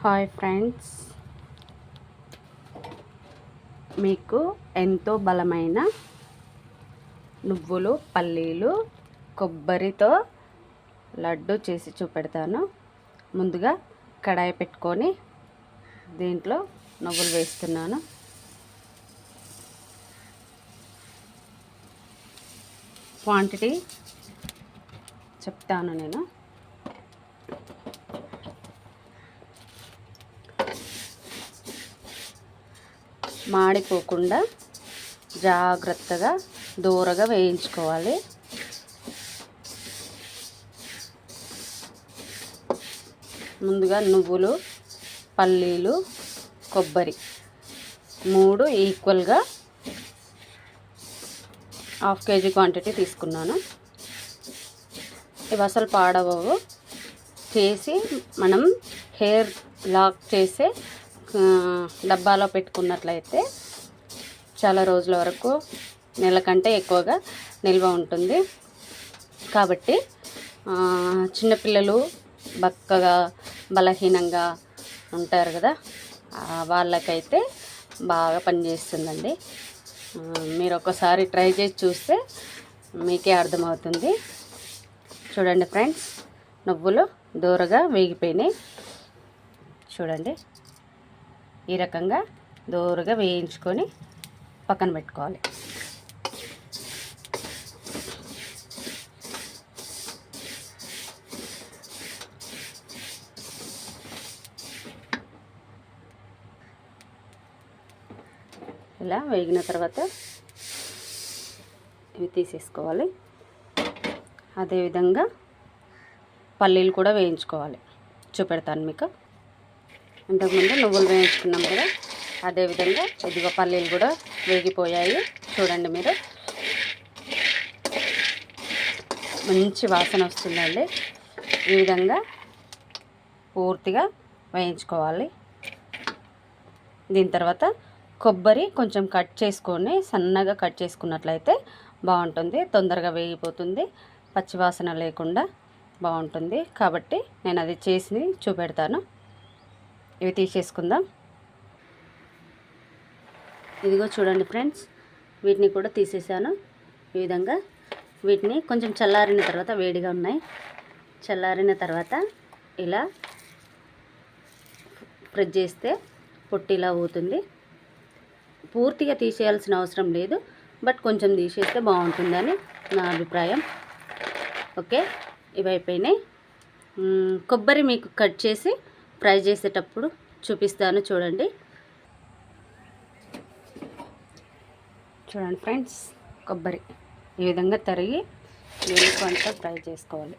Hi friends, మీకు ఎంతో బలమైన నువ్వులు, పల్లీలు, కొబ్బరితో లడ్డు చేసి చూపెడతాను. ముందుగా కడాయి పెట్టుకొని దీంట్లో నువ్వులు వేస్తున్నాను. క్వాంటిటీ చెప్తాను నేను. మాడిపోకుండా జాగ్రత్తగా దూరగా వేయించుకోవాలి. ముందుగా నువ్వులు, పల్లీలు, కొబ్బరి 3 ఈక్వల్గా ½ కేజీ క్వాంటిటీ తీసుకున్నాను. ఇవి అసలు పాడవవు. చేసి మనం హెయిర్ లాక్ చేసే డబ్బాలో పెట్టుకున్నట్లయితే చాలా రోజుల వరకు, నెల కంటే ఎక్కువగా నిల్వ ఉంటుంది. కాబట్టి చిన్నపిల్లలు బక్కగా బలహీనంగా ఉంటారు కదా, వాళ్ళకైతే బాగా పనిచేస్తుందండి. మీరు ఒకసారి ట్రై చేసి చూస్తే మీకే అర్థమవుతుంది. చూడండి ఫ్రెండ్స్, నువ్వులు దూరగా వేగిపోయినాయి. చూడండి, ఈ రకంగా దూరగా వేయించుకొని పక్కన పెట్టుకోవాలి. ఇలా వేగిన తర్వాత ఇవి తీసేసుకోవాలి. అదేవిధంగా పల్లీలు కూడా వేయించుకోవాలి. చూపెడతాను మీకు. ఇంతకుముందు నువ్వులు వేయించుకున్నాం కదా, అదేవిధంగా ఇదిగో పల్లీలు కూడా వేగిపోయాయి. చూడండి, మీరు మంచి వాసన వస్తుందండి. ఈ విధంగా పూర్తిగా వేయించుకోవాలి. దీని తర్వాత కొబ్బరి కొంచెం కట్ చేసుకొని సన్నగా కట్ చేసుకున్నట్లయితే బాగుంటుంది. తొందరగా వేగిపోతుంది, పచ్చివాసన లేకుండా బాగుంటుంది. కాబట్టి నేను అది చేసి చూపెడతాను. ఇవి తీసేసుకుందాం. ఇదిగో చూడండి ఫ్రెండ్స్, వీటిని కూడా తీసేసాను. ఈ విధంగా వీటిని కొంచెం చల్లారిన తర్వాత, వేడిగా ఉన్నాయి, చల్లారిన తర్వాత ఇలా ప్రెస్ చేస్తే పొట్టు ఇలా అవుతుంది. పూర్తిగా తీసేయాల్సిన అవసరం లేదు, బట్ కొంచెం తీసేస్తే బాగుంటుందని నా అభిప్రాయం. ఓకే, ఇవి అయిపోయినాయి. కొబ్బరి మీకు కట్ చేసి ఫ్రై చేసేటప్పుడు చూపిస్తాను. చూడండి ఫ్రెండ్స్, కొబ్బరి ఈ విధంగా తరిగి వేలుకు అంతా ఫ్రై చేసుకోవాలి.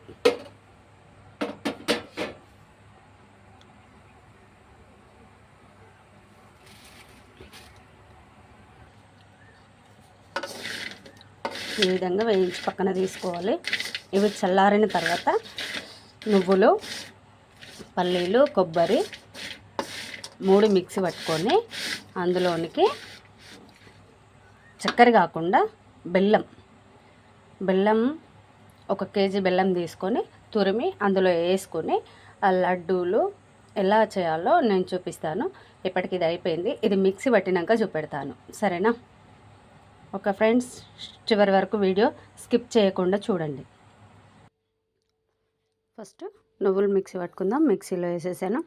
ఈ విధంగా వేయించి పక్కన తీసుకోవాలి. ఇవి చల్లారిన తర్వాత నువ్వులు, పల్లీలు, కొబ్బరి 3 మిక్సీ పట్టుకొని అందులోనికి చక్కెర కాకుండా బెల్లం 1 కేజీ బెల్లం తీసుకొని తురిమి అందులో వేసుకొని ఆ లడ్డూలు ఎలా చేయాలో నేను చూపిస్తాను. ఇప్పటికి ఇది అయిపోయింది. ఇది మిక్సీ పట్టినాక చూపెడతాను, సరేనా? ఓకే ఫ్రెండ్స్, చివరి వరకు వీడియో స్కిప్ చేయకుండా చూడండి. ఫస్ట్ నువ్వులు మిక్సీ పట్టుకుందాం. మిక్సీలో వేసేసాను.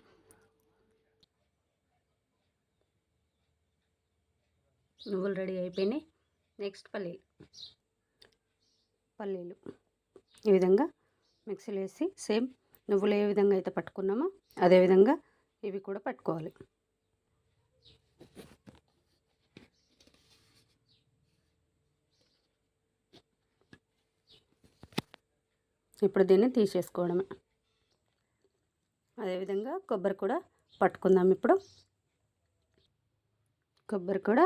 నువ్వులు రెడీ అయిపోయినాయి. నెక్స్ట్ పల్లీలు ఈ విధంగా మిక్సీలో వేసి సేమ్ నువ్వులు ఏ విధంగా అయితే పట్టుకున్నామో అదేవిధంగా ఇవి కూడా పట్టుకోవాలి. ఇప్పుడు దీన్ని తీసేసుకోవడమే. అదేవిధంగా కొబ్బరి కూడా పట్టుకుందాం. ఇప్పుడు కొబ్బరి కూడా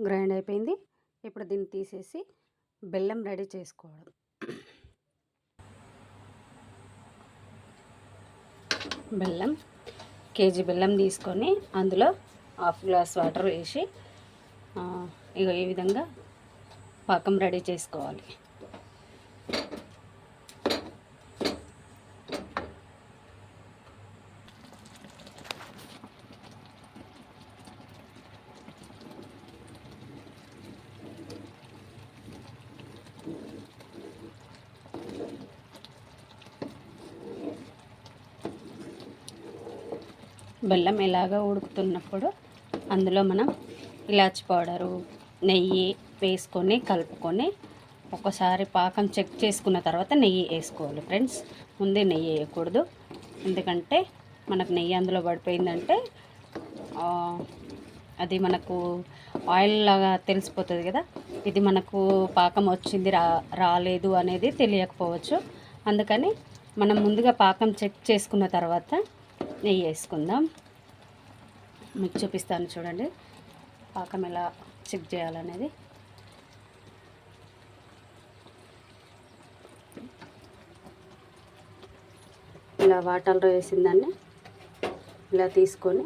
గ్రైండ్ అయిపోయింది. ఇప్పుడు దీన్ని తీసేసి బెల్లం రెడీ చేసుకోవడం. బెల్లం కేజీ బెల్లం తీసుకొని అందులో ½ గ్లాస్ వాటర్ వేసి ఇక ఈ విధంగా పాకం రెడీ చేసుకోవాలి. బెల్లం ఎలాగ ఉడుకుతున్నప్పుడు అందులో మనం ఇలాచి పౌడరు, నెయ్యి వేసుకొని కలుపుకొని ఒకసారి పాకం చెక్ చేసుకున్న తర్వాత నెయ్యి వేసుకోవాలి ఫ్రెండ్స్. ముందే నెయ్యి వేయకూడదు, ఎందుకంటే మనకు నెయ్యి అందులో పడిపోయిందంటే అది మనకు ఆయిల్ లాగా తెలిసిపోతుంది కదా. ఇది మనకు పాకం వచ్చింది రాలేదు అనేది తెలియకపోవచ్చు. అందుకని మనం ముందుగా పాకం చెక్ చేసుకున్న తర్వాత నెయ్యి వేసుకుందాం. మీకు చూపిస్తాను చూడండి పాకం ఎలా చెక్ చేయాలనేది. ఇలా వాటర్లో వేసిన దాన్ని ఇలా తీసుకొని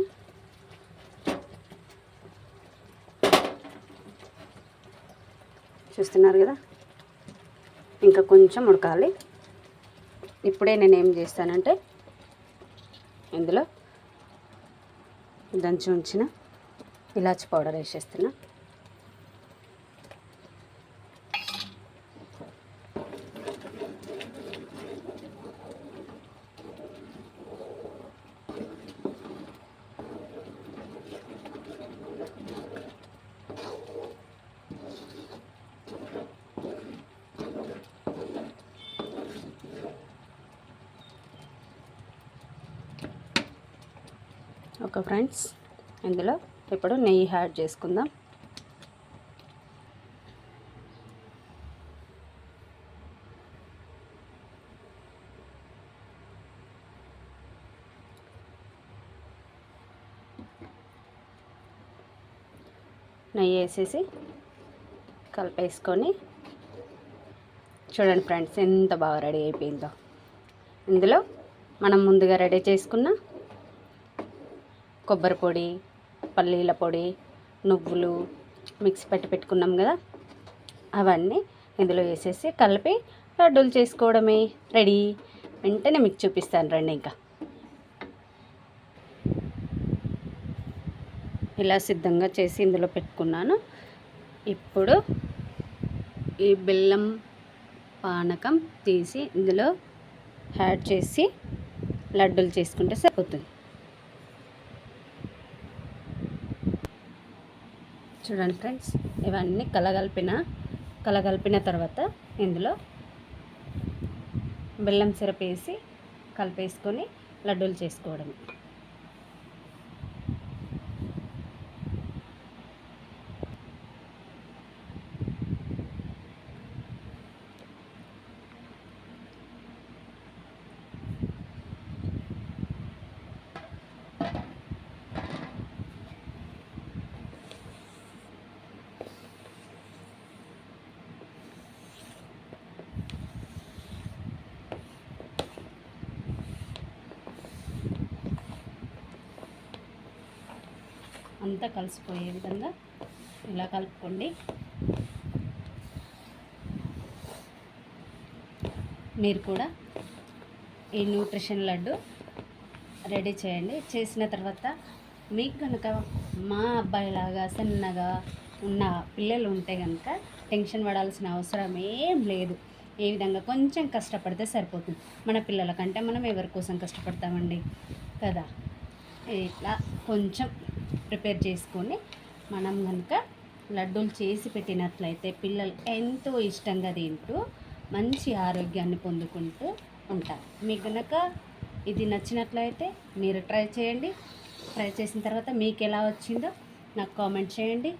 చూస్తున్నారు కదా, ఇంకా కొంచెం ఉడకాలి. ఇప్పుడే నేను ఏం చేస్తానంటే ఇందులో దంచి ఉంచిన ఇలాచి పౌడర్ వేసేస్తున్నా. ఓకే ఫ్రెండ్స్, ఇందులో ఇప్పుడు నెయ్యి యాడ్ చేసుకుందాం. నెయ్యి వేసేసి కలిపేసుకొని చూడండి ఫ్రెండ్స్ ఎంత బాగా రెడీ అయిపోయిందో. ఇందులో మనం ముందుగా రెడీ చేసుకున్న కొబ్బరి పొడి, పల్లీల పొడి, నువ్వులు మిక్సీ పెట్టుకున్నాం కదా, అవన్నీ ఇందులో వేసేసి కలిపి లడ్డూలు చేసుకోవడమే రెడీ. వెంటనే మీకు చూపిస్తాను రండి. ఇంకా ఇలా సిద్ధంగా చేసి ఇందులో పెట్టుకున్నాను. ఇప్పుడు ఈ బెల్లం పానకం తీసి ఇందులో యాడ్ చేసి లడ్డూలు చేసుకుంటే సరిపోతుంది. చూడండి ఫ్రెండ్స్, ఇవన్నీ కలగలిపిన తర్వాత ఇందులో బెల్లం సిరప్ వేసి కలిపేసుకొని లడ్డూలు చేసుకోవడం. అంతా కలిసిపోయే విధంగా ఇలా కలుపుకోండి. మీరు కూడా ఈ న్యూట్రిషన్ లడ్డు రెడీ చేయండి. చేసిన తర్వాత మీకు కనుక మా అబ్బాయిలాగా సన్నగా ఉన్న పిల్లలు ఉంటే కనుక టెన్షన్ పడాల్సిన అవసరం ఏం లేదు. ఏ విధంగా కొంచెం కష్టపడితే సరిపోతుంది. మన పిల్లల కంటే మనం ఎవరి కోసం కష్టపడతామండి కదా. ఇట్లా కొంచెం ప్రిపేర్ చేసుకొని మనం కనుక లడ్డూలు చేసి పెట్టినట్లయితే పిల్లలు ఎంతో ఇష్టంగా తింటూ మంచి ఆరోగ్యాన్ని పొందుకుంటూ ఉంటారు. మీకు కనుక ఇది నచ్చినట్లయితే మీరు ట్రై చేయండి. ట్రై చేసిన తర్వాత మీకు ఎలా వచ్చిందో నాకు కామెంట్ చేయండి.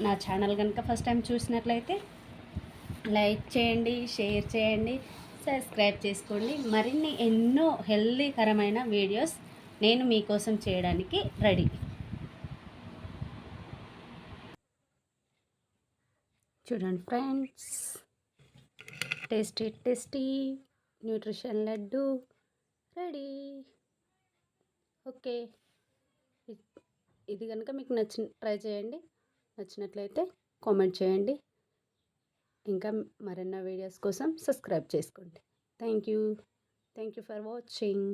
నా ఛానల్ కనుక ఫస్ట్ టైం చూసినట్లయితే లైక్ చేయండి, షేర్ చేయండి, సబ్స్క్రైబ్ చేసుకోండి. మరిన్ని ఎన్నో హెల్దీకరమైన వీడియోస్ నేను మీకోసం చేయడానికి రెడీ. చూడండి friends, tasty nutrition laddu ready. Okay, ఇది కనుక మీకు ట్రై చేయండి. నచ్చినట్లయితే కామెంట్ చేయండి. ఇంకా మరిన్ని వీడియోస్ కోసం సబ్స్క్రైబ్ చేసుకోండి. Thank you for watching.